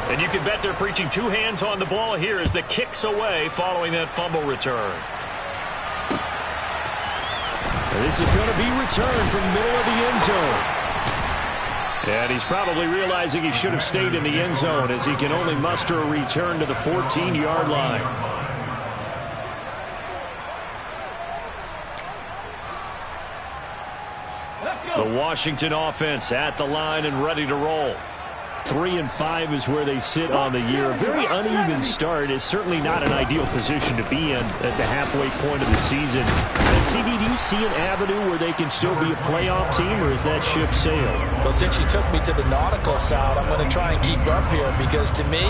And you can bet they're preaching two hands on the ball here as the kick's away following that fumble return. And this is going to be returned from the middle of the end zone. And he's probably realizing he should have stayed in the end zone as he can only muster a return to the 14-yard line. The Washington offense at the line and ready to roll. 3-5 is where they sit on the year. A very uneven start is certainly not an ideal position to be in at the halfway point of the season. And CB, do you see an avenue where they can still be a playoff team, or is that ship sailed? Well, since you took me to the nautical side, I'm going to try and keep up here because to me,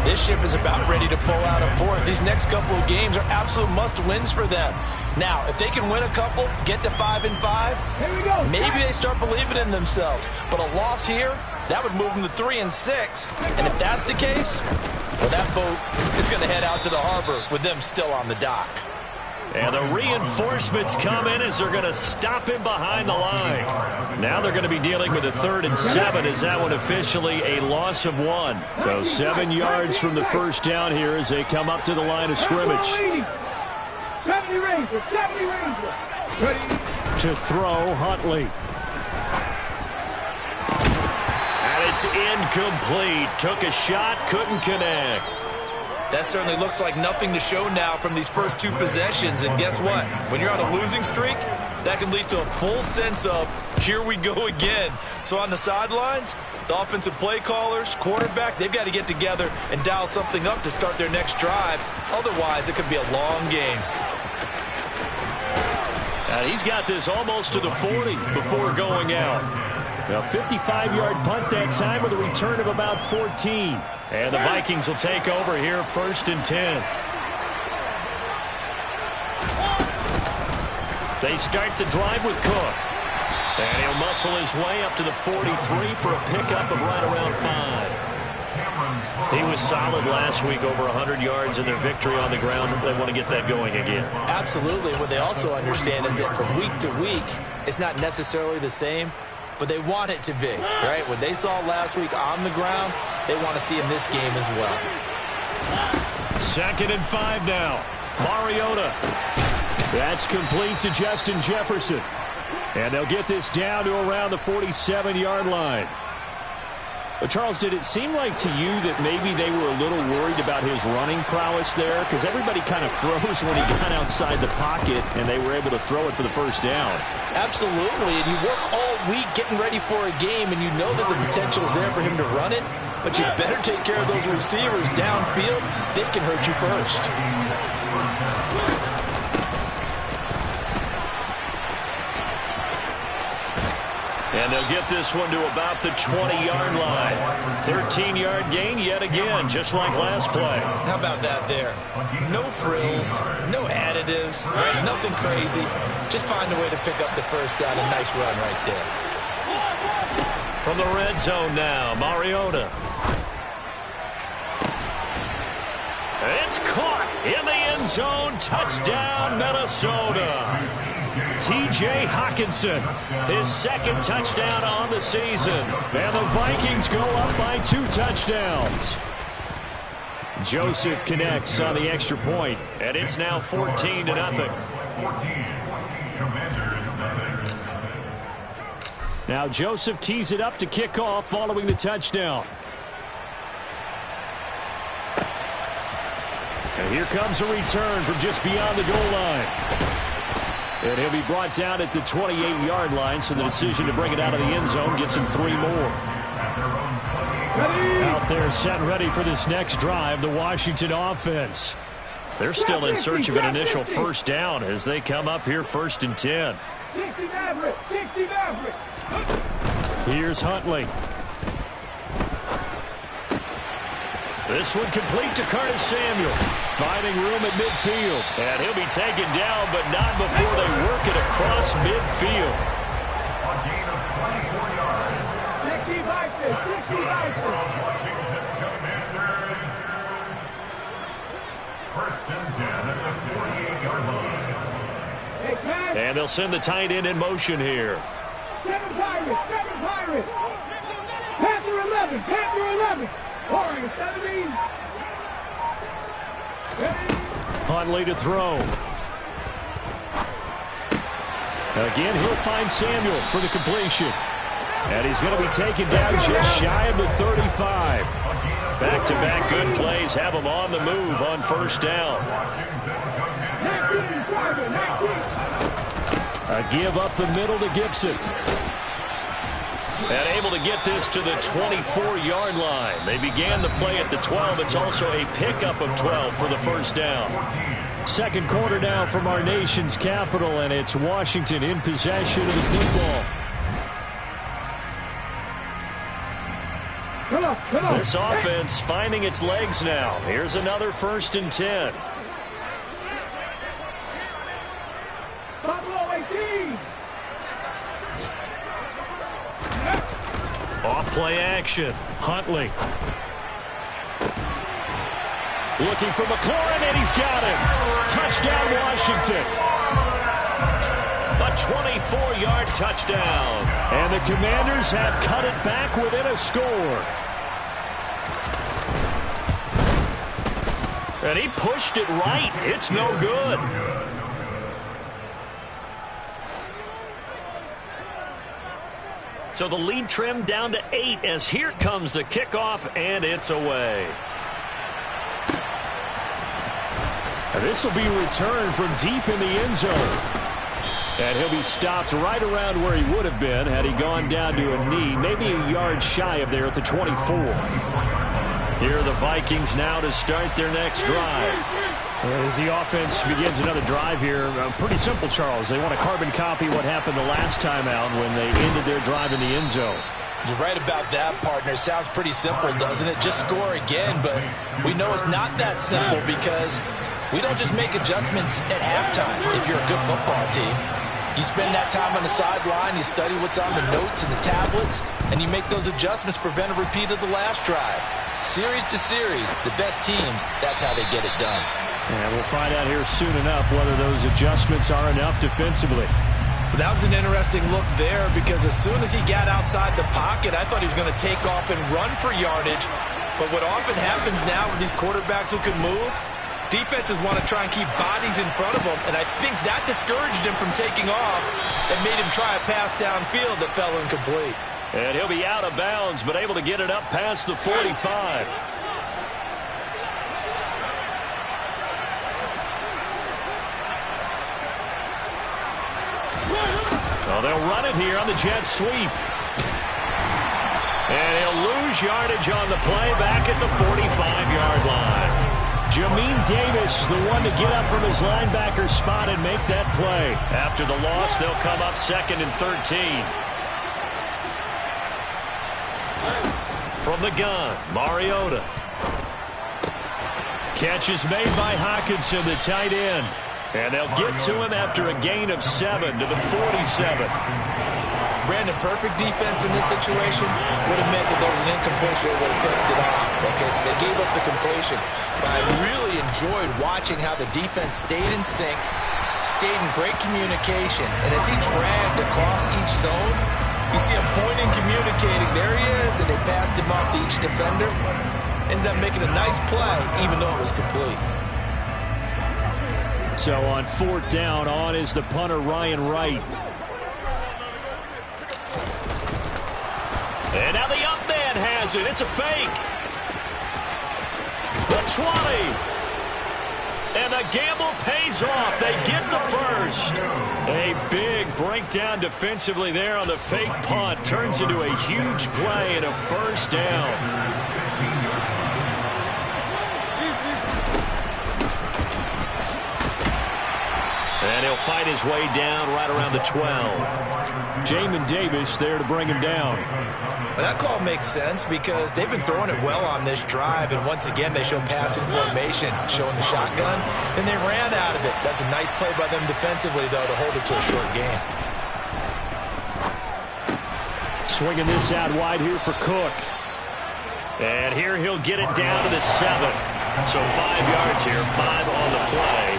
this ship is about ready to pull out of port. These next couple of games are absolute must-wins for them. Now, if they can win a couple, get to 5-5, maybe they start believing in themselves. But a loss here, that would move them to 3-6. And if that's the case, well, that boat is going to head out to the harbor with them still on the dock. And the reinforcements come in as they're going to stop him behind the line. Now they're going to be dealing with a 3rd and 7 as that one officially a loss of 1. So 7 yards from the first down here as they come up to the line of scrimmage. To throw, Huntley. And it's incomplete. Took a shot, couldn't connect. That certainly looks like nothing to show now from these first 2 possessions. And guess what? When you're on a losing streak, that can lead to a full sense of, here we go again. So on the sidelines, the offensive play callers, quarterback, they've got to get together and dial something up to start their next drive. Otherwise, it could be a long game. And he's got this almost to the 40 before going out. A 55-yard punt that time with a return of about 14. And the Vikings will take over here 1st and 10. They start the drive with Cook. And he'll muscle his way up to the 43 for a pickup of right around 5. He was solid last week, over 100 yards in their victory on the ground. They want to get that going again. Absolutely. What they also understand is that from week to week, it's not necessarily the same, but they want it to be, right? What they saw last week on the ground, they want to see in this game as well. 2nd and 5 now. Mariota. That's complete to Justin Jefferson. And they'll get this down to around the 47-yard line. But Charles, did it seem like to you that maybe they were a little worried about his running prowess there? Because everybody kind of froze when he got outside the pocket, and they were able to throw it for the first down. Absolutely, and you work all week getting ready for a game, and you know that the potential is there for him to run it, but you better take care of those receivers downfield. They can hurt you first. And they'll get this one to about the 20-yard line. 13-yard gain yet again, just like last play. How about that there? No frills, no additives, right? Nothing crazy. Just find a way to pick up the first down. A nice run right there. From the red zone now, Mariota. It's caught in the end zone. Touchdown, Minnesota. T.J. Hockenson, his 2nd touchdown on the season. And the Vikings go up by 2 touchdowns. Joseph connects on the extra point. And it's now 14-0. Now Joseph tees it up to kick off following the touchdown. And here comes a return from just beyond the goal line. And he'll be brought down at the 28-yard line, so the decision to bring it out of the end zone gets him 3 more. Out there set ready for this next drive, the Washington offense. They're still in search of an initial first down as they come up here 1st and 10. Here's Huntley. This one complete to Curtis Samuel. Finding room at midfield. And he'll be taken down, but not before they work it across midfield. A gain of 24 yards. 65. Commanders. 1st and 10 at the 48-yard line. And they'll send the tight end in motion here. Seven Pirates. 11. Panther 11. Warrior 17. Huntley to throw. Again, he'll find Samuel for the completion. And he's going to be taken down just shy of the 35. Back-to-back good plays have him on the move on first down. A give up the middle to Gibson. And able to get this to the 24-yard line. They began the play at the 12. It's also a pickup of 12 for the first down. Second quarter now from our nation's capital, and it's Washington in possession of the football. This offense finding its legs now. Here's another 1st and 10. Off play action. Huntley. Looking for McLaurin, and he's got him. Touchdown, Washington. A 24-yard touchdown. And the Commanders have cut it back within a score. And he pushed it right. It's no good. So the lead trimmed down to 8 as here comes the kickoff, and it's away. And this will be returned from deep in the end zone. And he'll be stopped right around where he would have been had he gone down to a knee, maybe a yard shy of there at the 24. Here are the Vikings now to start their next drive. As the offense begins another drive here, pretty simple, Charles. They want to carbon copy what happened the last time out when they ended their drive in the end zone. You're right about that, partner. Sounds pretty simple, doesn't it? Just score again, but we know it's not that simple because we don't just make adjustments at halftime if you're a good football team. You spend that time on the sideline, you study what's on the notes and the tablets, and you make those adjustments to prevent a repeat of the last drive. Series to series, the best teams, that's how they get it done. And we'll find out here soon enough whether those adjustments are enough defensively. That was an interesting look there because as soon as he got outside the pocket, I thought he was going to take off and run for yardage. But what often happens now with these quarterbacks who can move, defenses want to try and keep bodies in front of them, and I think that discouraged him from taking off and made him try a pass downfield that fell incomplete. And he'll be out of bounds, but able to get it up past the 45. Well, they'll run it here on the jet sweep. And he'll lose yardage on the play back at the 45-yard line. Jamin Davis, the one to get up from his linebacker spot and make that play. After the loss, they'll come up 2nd and 13. From the gun, Mariota. Catch is made by Hockenson, the tight end. And they'll get to him after a gain of 7 to the 47. Brandon, perfect defense in this situation would have meant that there was an incompletion. They would have picked it off. Okay, so they gave up the completion. But I really enjoyed watching how the defense stayed in sync, stayed in great communication. And as he dragged across each zone, you see him pointing, communicating. There he is, and they passed him off to each defender. Ended up making a nice play, even though it was complete. So on 4th down, on is the punter, Ryan Wright. And now the up man has it. It's a fake. The 20. And the gamble pays off. They get the first. A big breakdown defensively there on the fake punt. Turns into a huge play and a first down. And he'll fight his way down right around the 12. Jamin Davis there to bring him down. Well, that call makes sense because they've been throwing it well on this drive, and once again they show passing formation, showing the shotgun. Then they ran out of it. That's a nice play by them defensively, though, to hold it to a short game. Swinging this out wide here for Cook. And here he'll get it down to the 7. So 5 yards here, 5 on the play.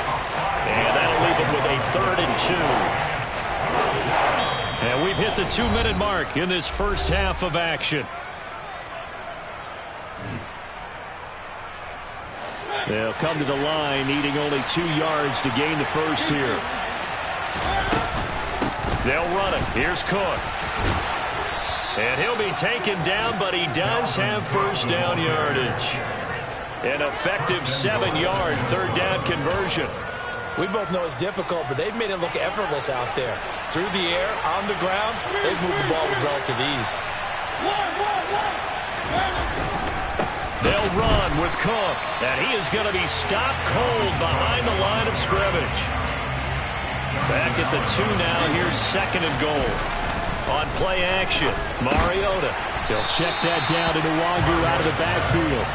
And that'll leave him with a 3rd and 2. And we've hit the 2-minute mark in this first half of action. They'll come to the line, needing only 2 yards to gain the first here. They'll run it. Here's Cook. And he'll be taken down, but he does have first down yardage. An effective 7-yard third down conversion. We both know it's difficult, but they've made it look effortless out there. Through the air, on the ground, they've moved the ball with relative ease. They'll run with Cook, and he is going to be stopped cold behind the line of scrimmage. Back at the 2 now. Here's 2nd and goal. On play action, Mariota. They'll check that down to Nwangu out of the backfield.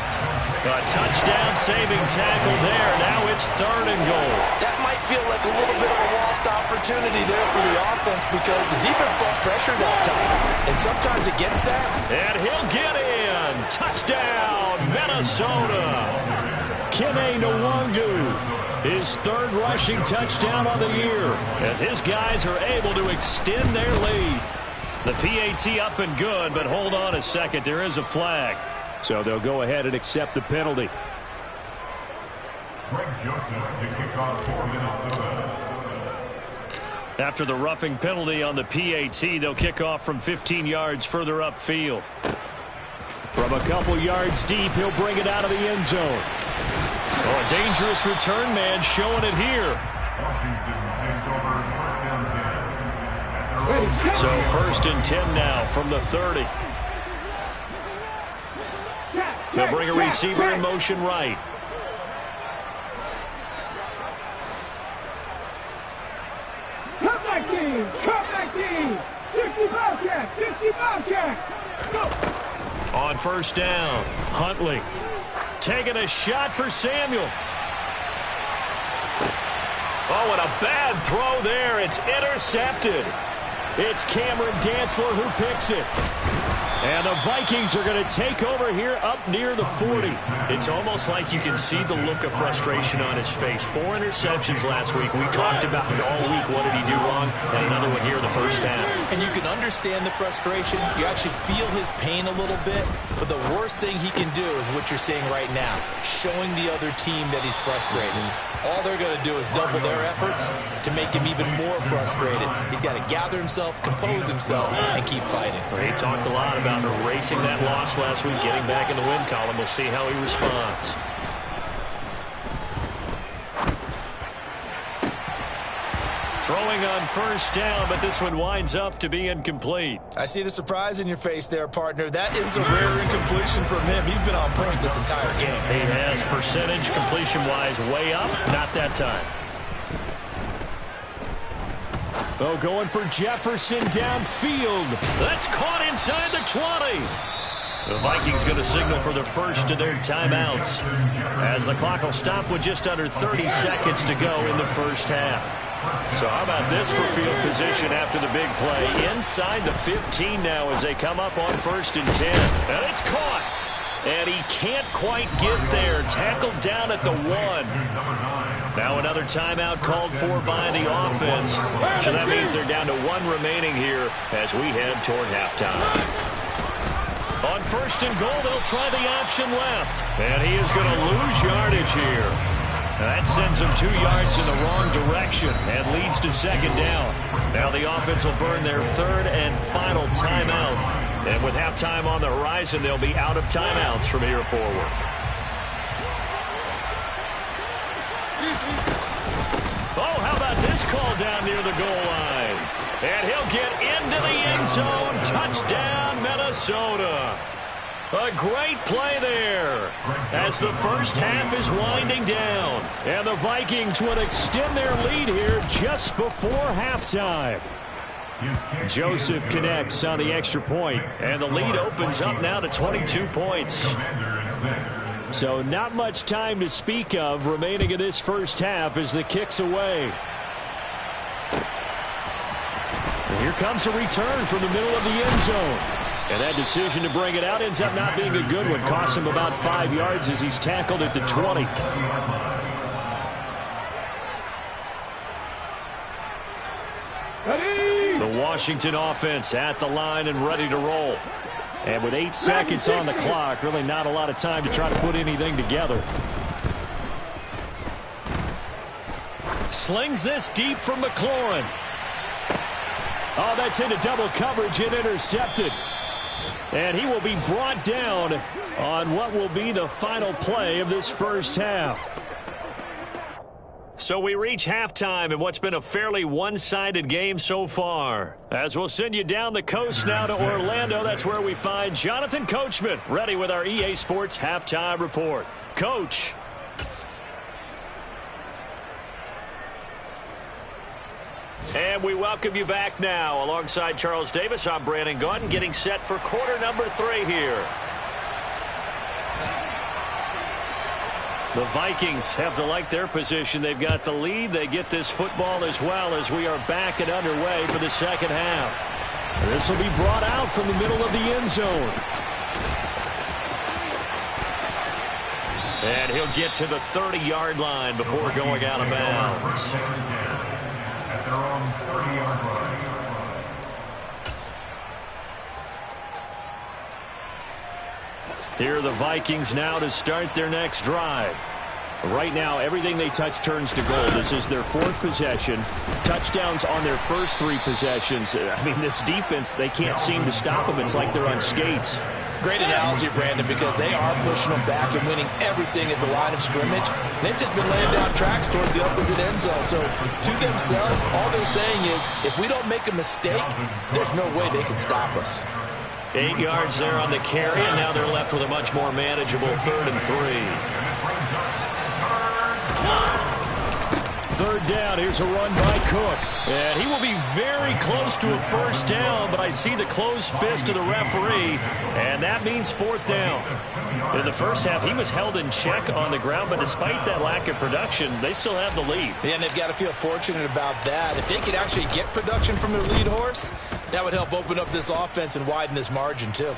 A touchdown-saving tackle there. Now it's 3rd and goal. That might feel like a little bit of a lost opportunity there for the offense because the defense brought pressure that time. And sometimes it gets that. And he'll get in. Touchdown, Minnesota. Kene Nwangu. His 3rd rushing touchdown on the year as his guys are able to extend their lead. The PAT up and good, but hold on a second. There is a flag. So they'll go ahead and accept the penalty. After the roughing penalty on the PAT, they'll kick off from 15 yards further upfield. From a couple yards deep, he'll bring it out of the end zone. Oh, a dangerous return man showing it here. So 1st and 10 now from the 30. They'll bring a receiver in motion right. Comeback team! Comeback team! 60 Bobcat! 60 Bobcat! Go! On 1st down, Huntley. Taking a shot for Samuel. Oh, and a bad throw there. It's intercepted. It's Cameron Dantzler who picks it. And the Vikings are going to take over here up near the 40. It's almost like you can see the look of frustration on his face. 4 interceptions last week. We talked about it all week. What did he do wrong? And another one here in the first half. And you can understand the frustration. You actually feel his pain a little bit. But the worst thing he can do is what you're seeing right now, showing the other team that he's frustrated. All they're going to do is double their efforts to make him even more frustrated. He's got to gather himself, compose himself, and keep fighting. Well, he talked a lot about erasing that loss last week, getting back in the win column. We'll see how he responds. Throwing on 1st down, but this one winds up to be incomplete. I see the surprise in your face there, partner. That is a rare incompletion from him. He's been on point this entire game. He has percentage completion-wise way up. Not that time. Oh, going for Jefferson downfield. That's caught inside the 20. The Vikings going to signal for the first of their timeouts as the clock will stop with just under 30 seconds to go in the first half. So how about this for field position after the big play? Inside the 15 now as they come up on 1st and 10. And it's caught. And he can't quite get there. Tackled down at the 1. Now another timeout called for by the offense. So that means they're down to 1 remaining here as we head toward halftime. On 1st and goal, they'll try the option left. And he is going to lose yardage here. That sends him 2 yards in the wrong direction and leads to 2nd down. Now the offense will burn their 3rd and final timeout. And with halftime on the horizon, they'll be out of timeouts from here forward. Oh, how about this call down near the goal line? And he'll get into the end zone. Touchdown, Minnesota. A great play there as the first half is winding down. And the Vikings would extend their lead here just before halftime. Joseph connects on the extra point, and the lead opens up now to 22 points. So not much time to speak of remaining in this first half as the kick's away. And here comes a return from the middle of the end zone. And that decision to bring it out ends up not being a good one. Costs him about 5 yards as he's tackled at the 20. The Washington offense at the line and ready to roll. And with 8 seconds on the clock, really not a lot of time to try to put anything together. slings this deep from McLaurin. Oh, that's into double coverage and intercepted. And he will be brought down on what will be the final play of this first half. So we reach halftime in what's been a fairly one-sided game so far. As we'll send you down the coast now to Orlando, that's where we find Jonathan Coachman, ready with our EA Sports Halftime Report. Coach. And we welcome you back now. Alongside Charles Davis, I'm Brandon Gaudin, getting set for quarter number 3 here. The Vikings have to like their position. They've got the lead. They get this football as well as we are back and underway for the second half. This will be brought out from the middle of the end zone. And he'll get to the 30-yard line before going out of bounds. At their own 30-yard line. Here are the Vikings now to start their next drive. Right now, everything they touch turns to gold. This is their 4th possession. Touchdowns on their first 3 possessions. I mean, this defense, they can't seem to stop them. It's like they're on skates. Great analogy, Brandon, because they are pushing them back and winning everything at the line of scrimmage. They've just been laying down tracks towards the opposite end zone. So to themselves, all they're saying is, if we don't make a mistake, there's no way they can stop us. 8 yards there on the carry, and now they're left with a much more manageable 3rd and 3. 3rd down. Here's a run by Cook. And he will be very close to a first down, but I see the closed fist of the referee, and that means 4th down. In the first half, he was held in check on the ground, but despite that lack of production, they still have the lead. Yeah, and they've got to feel fortunate about that. If they could actually get production from their lead horse, that would help open up this offense and widen this margin, too.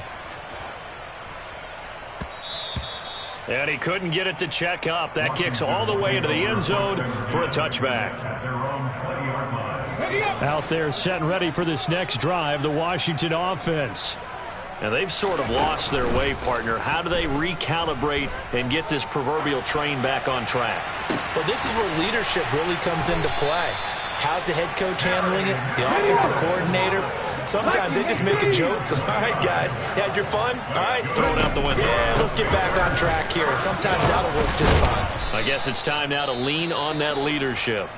And he couldn't get it to check up. That kicks all the way into the end zone for a touchback. Out there set and ready for this next drive, the Washington offense. And they've sort of lost their way, partner. How do they recalibrate and get this proverbial train back on track? Well, this is where leadership really comes into play. How's the head coach handling it? The offensive coordinator? Sometimes they just make a joke. All right, guys, had your fun? All right. Throw it out the window. Yeah, let's get back on track here. And sometimes that'll work just fine. I guess it's time now to lean on that leadership.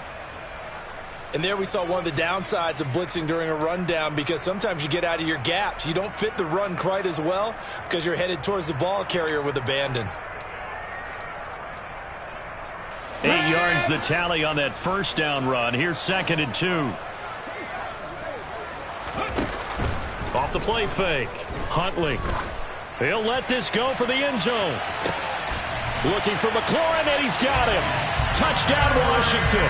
And there we saw one of the downsides of blitzing during a rundown, because sometimes you get out of your gaps. You don't fit the run quite as well because you're headed towards the ball carrier with abandon. 8 yards the tally on that first down run. Here's 2nd and 2. Off the play fake. Huntley. He'll let this go for the end zone. Looking for McLaurin, and he's got him. Touchdown, Washington.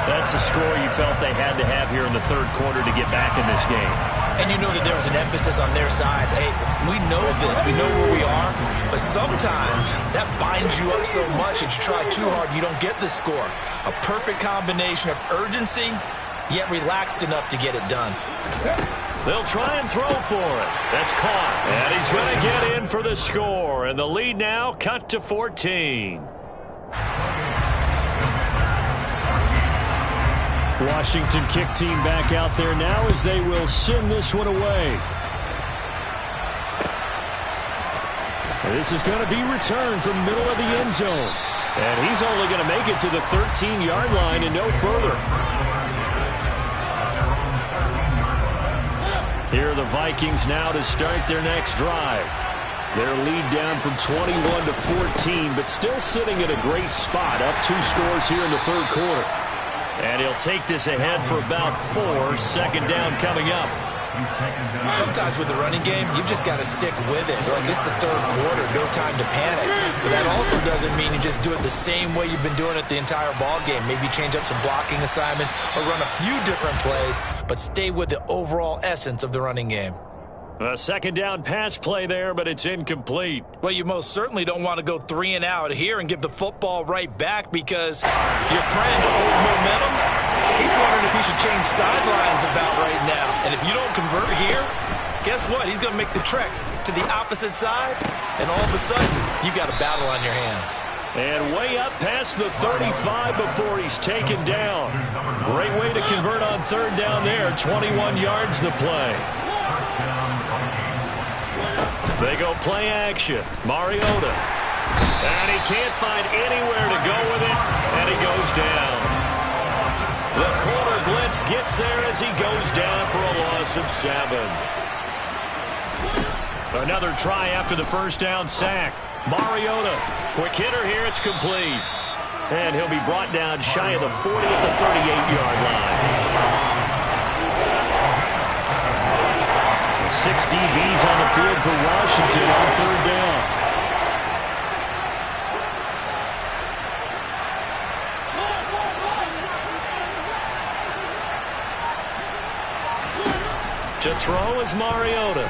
That's the score you felt they had to have here in the 3rd quarter to get back in this game. And you know that there was an emphasis on their side. Hey, we know this. We know where we are. But sometimes that binds you up so much that you try too hard, you don't get the score. A perfect combination of urgency, yet relaxed enough to get it done. They'll try and throw for it. That's caught. And he's going to get in for the score. And the lead now cut to 14. Washington kick team back out there now as they will send this one away. This is going to be returned from the middle of the end zone. And he's only going to make it to the 13-yard line and no further. Here are the Vikings now to start their next drive. Their lead down from 21 to 14, but still sitting at a great spot, up 2 scores here in the 3rd quarter. And he'll take this ahead for about 4. 2nd down coming up. Sometimes with the running game, you've just got to stick with it. Like, it's the 3rd quarter, no time to panic. But that also doesn't mean you just do it the same way you've been doing it the entire ball game. Maybe change up some blocking assignments or run a few different plays, but stay with the overall essence of the running game. A 2nd down pass play there, but it's incomplete. Well, you most certainly don't want to go 3 and out here and give the football right back, because your friend, Old Momentum, he's wondering if he should change sidelines about right now. And if you don't convert here, guess what? He's going to make the trek to the opposite side, and all of a sudden, you got a battle on your hands. And way up past the 35 before he's taken down. Great way to convert on third down there. 21 yards the play. They go play action. Mariota. And he can't find anywhere to go with it. And he goes down. The corner blitz gets there as he goes down for a loss of 7. Another try after the first down sack. Mariota, quick hitter here, it's complete. And he'll be brought down shy of the 40 at the 38-yard line. 6 DBs on the field for Washington on third down. To throw is Mariota.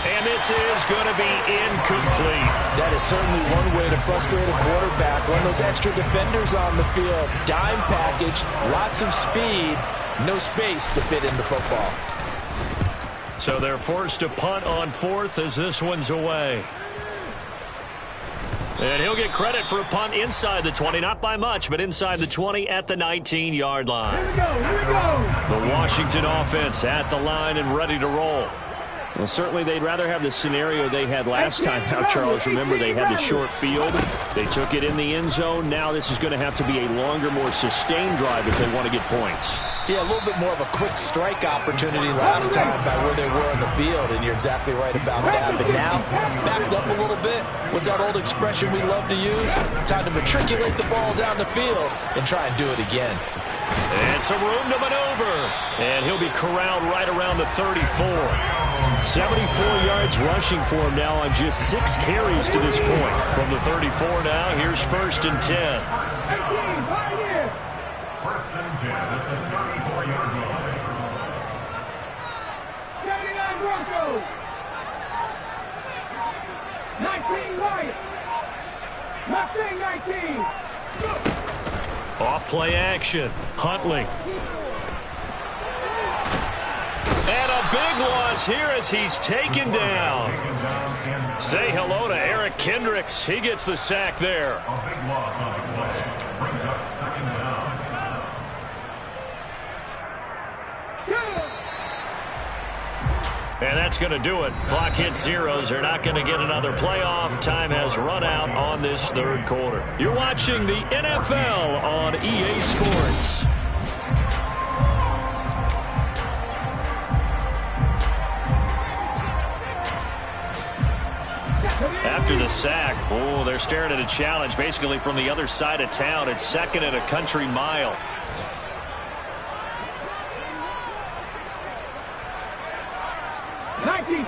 And this is going to be incomplete. That is certainly one way to frustrate a quarterback. Run those extra defenders on the field. Dime package, lots of speed, no space to fit into football. So they're forced to punt on fourth as this one's away. And he'll get credit for a punt inside the 20, not by much, but inside the 20 at the 19-yard line. Here we go, here we go. The Washington offense at the line and ready to roll. Well, certainly they'd rather have the scenario they had last time out, Charles. Remember, they had the short field. They took it in the end zone. Now this is going to have to be a longer, more sustained drive if they want to get points. Yeah, a little bit more of a quick strike opportunity last time by where they were on the field, and you're exactly right about that. But now, backed up a little bit, was that old expression we love to use? Time to matriculate the ball down the field and try and do it again. And some room to maneuver. And he'll be corralled right around the 34. 74 yards rushing for him now on just 6 carries to this point. From the 34 now, here's 1st and 10. 18, Pioneer. First and 10 at the 34-yard line. 79 Broncos. 19 Lions. Mustang 19. Off play action. Huntley. And a big loss here as he's taken down. Say hello to Eric Kendricks. He gets the sack there. A big loss on the play. Brings up 2nd down. And that's going to do it. Clock hits zeros. They're not going to get another playoff. Time has run out on this third quarter. You're watching the NFL on EA Sports. After the sack, they're staring at a challenge basically from the other side of town. It's 2nd and a country mile.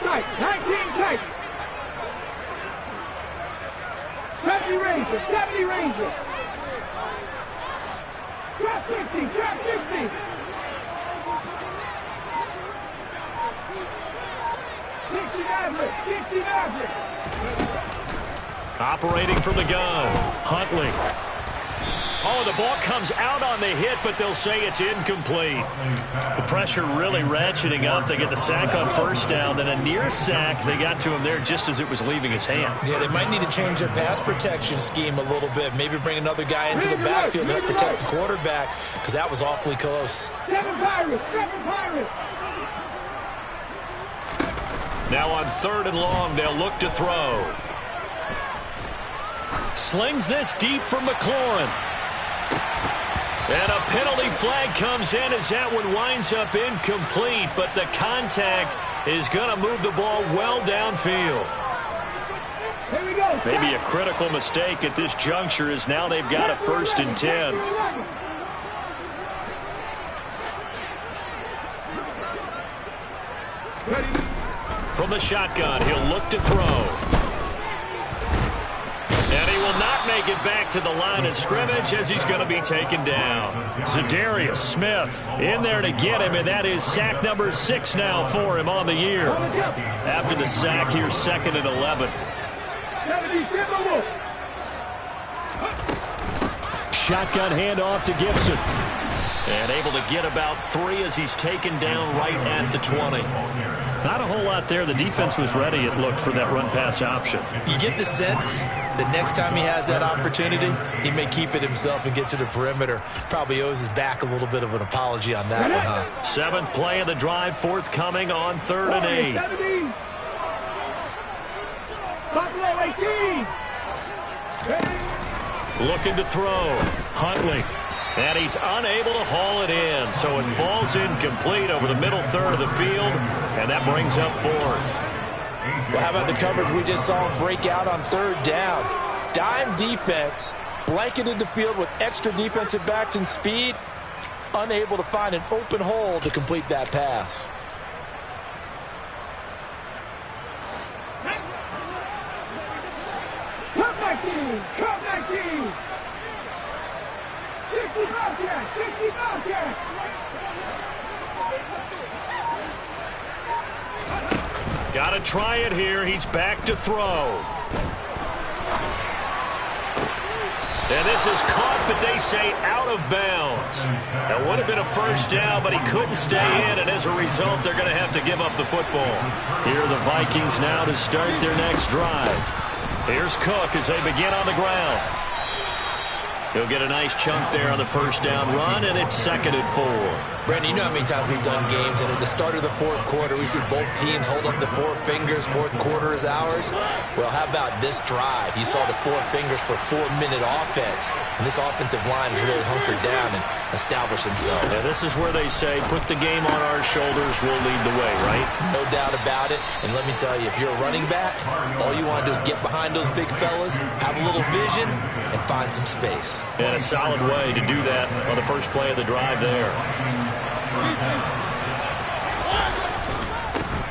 Tight, 19 tight. 70 Ranger, 70 Ranger. Trap 60, trap 60. 60 Maverick, 60 Maverick. Operating from the gun, Huntley. Oh, the ball comes out on the hit, but they'll say it's incomplete. The pressure really ratcheting up. They get the sack on first down, then a near sack. They got to him there just as it was leaving his hand. Yeah, they might need to change their pass protection scheme a little bit. Maybe bring another guy into the backfield to help protect the quarterback, because that was awfully close. 7 Pirates, 7 Pirates. Now on 3rd and long, they'll look to throw. Slings this deep from McLaurin. And a penalty flag comes in as that one winds up incomplete, but the contact is going to move the ball well downfield. Here we go. Maybe a critical mistake at this juncture as now they've got a 1st and 10. From the shotgun, he'll look to throw. And he will not make it back to the line of scrimmage as he's going to be taken down. Zadarius Smith in there to get him, and that is sack number 6 now for him on the year. After the sack, here's 2nd and 11. Shotgun handoff to Gibson. And able to get about 3 as he's taken down right at the 20. Not a whole lot there. The defense was ready, it looked, for that run-pass option. You get the sense The next time he has that opportunity, he may keep it himself and get to the perimeter. Probably owes his back a little bit of an apology on that one, huh? Seventh play of the drive forthcoming on 3rd and 8. Looking to throw. Huntley. And he's unable to haul it in. So it falls incomplete over the middle third of the field. And that brings up 4th. Well, how about the coverage we just saw him break out on 3rd down? Dime defense, blanketed the field with extra defensive backs and speed, unable to find an open hole to complete that pass. Come back team! Come back team! 60 Bobcats! 60 Bobcats! Got to try it here. He's back to throw. And this is caught, but they say out of bounds. That would have been a first down, but he couldn't stay in, and as a result, they're going to have to give up the football. Here are the Vikings now to start their next drive. Here's Cook as they begin on the ground. He'll get a nice chunk there on the first down run, and it's 2nd and 4. Brandon, you know how many times we've done games, and at the start of the 4th quarter, we see both teams hold up the 4 fingers, 4th quarter is ours. Well, how about this drive? You saw the 4 fingers for 4-minute offense, and this offensive line has really hunkered down and established themselves. Yeah, this is where they say, put the game on our shoulders, we'll lead the way, right? No doubt about it, and let me tell you, if you're a running back, all you want to do is get behind those big fellas, have a little vision, and find some space. And a solid way to do that on the first play of the drive there.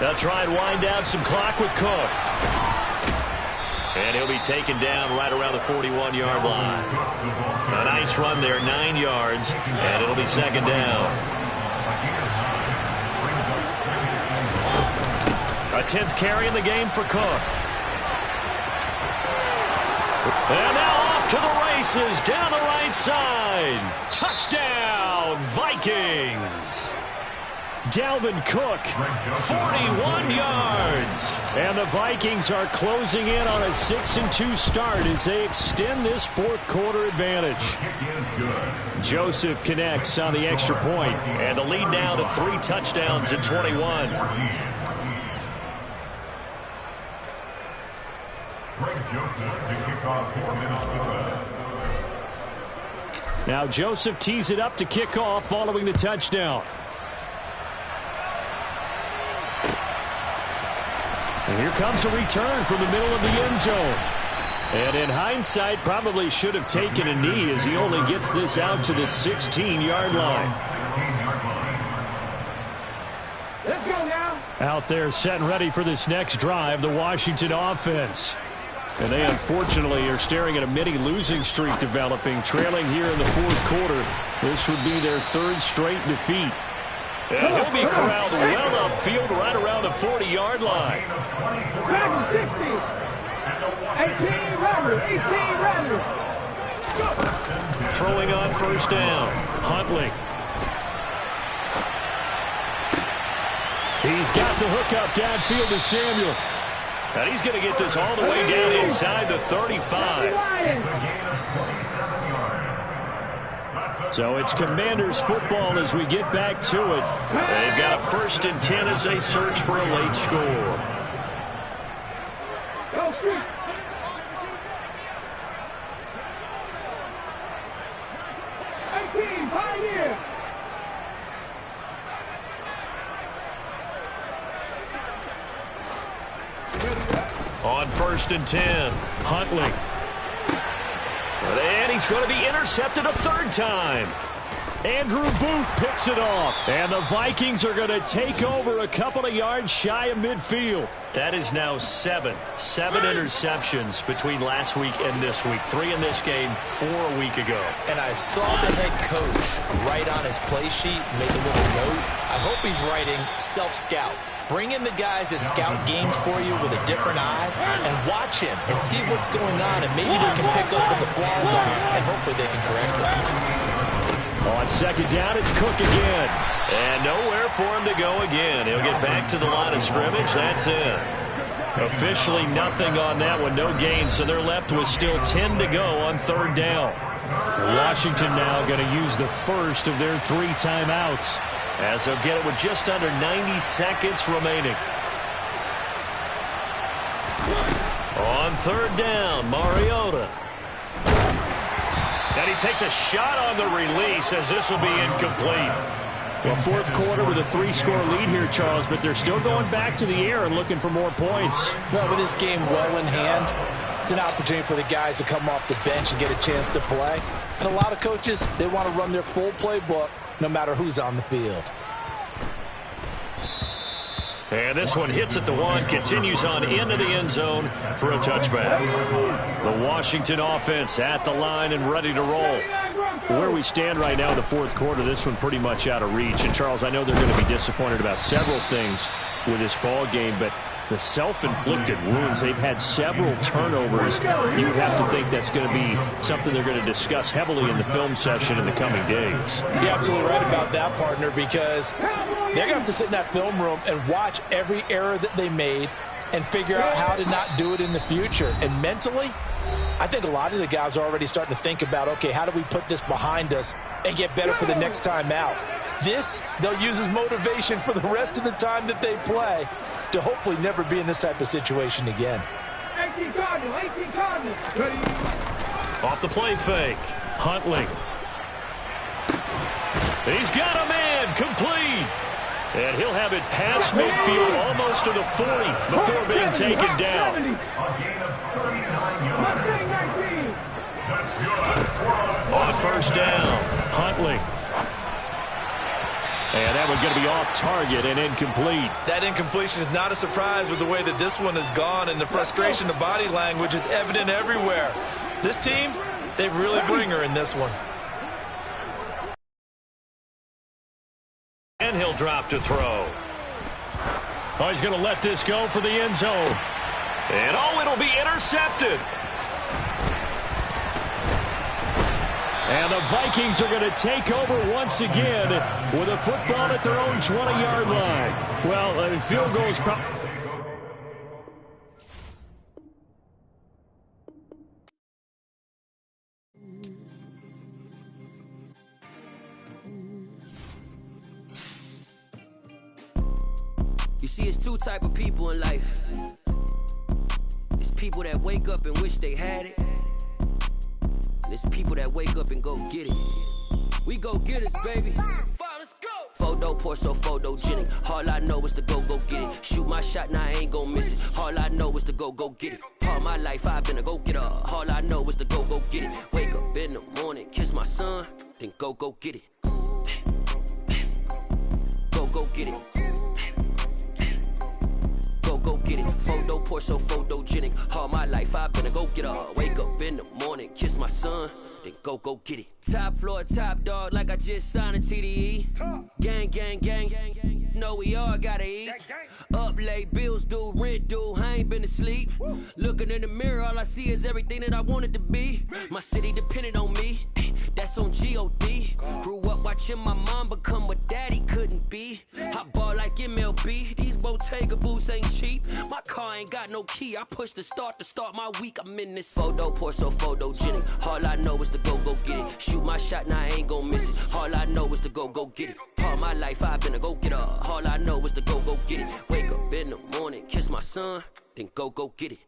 They'll try and wind down some clock with Cook. And he'll be taken down right around the 41-yard line. A nice run there, 9 yards, and it'll be 2nd down. A 10th carry in the game for Cook. And now off to the races down the right side. Touchdown, Vikings. Dalvin Cook, 41 yards. And the Vikings are closing in on a 6-2 start as they extend this 4th quarter advantage. Joseph connects on the extra point. And the lead now to 3 touchdowns in 21. Now Joseph tees it up to kick off following the touchdown. And here comes a return from the middle of the end zone. And in hindsight, probably should have taken a knee as he only gets this out to the 16-yard line. Let's go now. Out there set and ready for this next drive, the Washington offense. And they unfortunately are staring at a mini losing streak developing, trailing here in the 4th quarter. This would be their 3rd straight defeat. And he'll be corralled well upfield right around the 40-yard line. 60. 18 runners. 18 runners. Throwing on first down. Huntley. He's got the hook up downfield to Samuel. And he's going to get this all the way down inside the 35. So it's Commanders football as we get back to it. They've got a 1st and 10 as they search for a late score. On 1st and 10, Huntley. And he's going to be intercepted a 3rd time. Andrew Booth picks it off. And the Vikings are going to take over a couple of yards shy of midfield. That is now 7 interceptions between last week and this week. 3 in this game, 4 a week ago. And I saw the head coach write on his play sheet, make a little note. I hope he's writing self-scout. Bring in the guys that scout games for you with a different eye and watch him and see what's going on, and maybe they can pick up what the flaws are, and hopefully they can correct them. On 2nd down, it's Cook again. And nowhere for him to go again. He'll get back to the line of scrimmage. That's it. Officially nothing on that one, no gain, so they're left with still 10 to go on third down. Washington now going to use the first of their 3 timeouts, as they'll get it with just under 90 seconds remaining. On third down, Mariota. And he takes a shot on the release as this will be incomplete. Well, fourth quarter with a 3-score lead here, Charles, but they're still going back to the air and looking for more points. Well, with this game well in hand, it's an opportunity for the guys to come off the bench and get a chance to play. And a lot of coaches, they want to run their full playbook no matter who's on the field. And this one hits at the 1, continues on into the end zone for a touchback. The Washington offense at the line and ready to roll. Where we stand right now in the fourth quarter, this one pretty much out of reach. And, Charles, I know they're going to be disappointed about several things with this ball game, but the self-inflicted wounds, they've had several turnovers. You would have to think that's going to be something they're going to discuss heavily in the film session in the coming days. You're absolutely right about that, partner, because they're going to have to sit in that film room and watch every error that they made and figure out how to not do it in the future. And mentally, I think a lot of the guys are already starting to think about, okay, how do we put this behind us and get better for the next time out? This, they'll use as motivation for the rest of the time that they play to hopefully never be in this type of situation again. 18 Cardinals. Ready. Off the play fake. Huntley. He's got a man, complete. And he'll have it past midfield, almost to the 40, before being taken down. On first down, Huntley. And that one's going to be off target and incomplete. That incompletion is not a surprise with the way that this one has gone, and the frustration, the body language is evident everywhere. This team, they really bring her in this one. And he'll drop to throw. Oh, he's going to let this go for the end zone. And oh, it'll be intercepted. And the Vikings are going to take over once again with a football at their own 20-yard line. Well, field goals probably... You see, it's 2 type of people in life. It's people that wake up and wish they had it. And it's people that wake up and go get it. We go get it, baby. Let's go. Photo pour so photogenic. All I know is to go get it. Shoot my shot, now I ain't gon' miss it. All I know is to go get it. All my life I've been a go-getter. All I know is to go get it. Wake up in the morning, kiss my son, then go get it. Go get it. Go get it. Photo pour so photogenic. All my life I've been a go-getter. Wake up in the morning, kiss my son, then go get it. Top floor, top dog, like I just signed a TDE. Gang. Know we all gotta eat. Up late, bills due, rent due, I ain't been asleep. Looking in the mirror, all I see is everything that I wanted to be. My city depended on me, that's on G.O.D. Grew up watching my mom become what daddy couldn't be. I ball like MLB, these Bottega boots ain't cheap. My car ain't got no key, I push the start to start my week. I'm in this photo pour so photogenic. All I know is to go get it. Shoot my shot, now I ain't gon' miss it. All I know is to go get it. All my life I've been a go-getter. All I know is to go get it. Wake up in the morning, kiss my son, then go get it.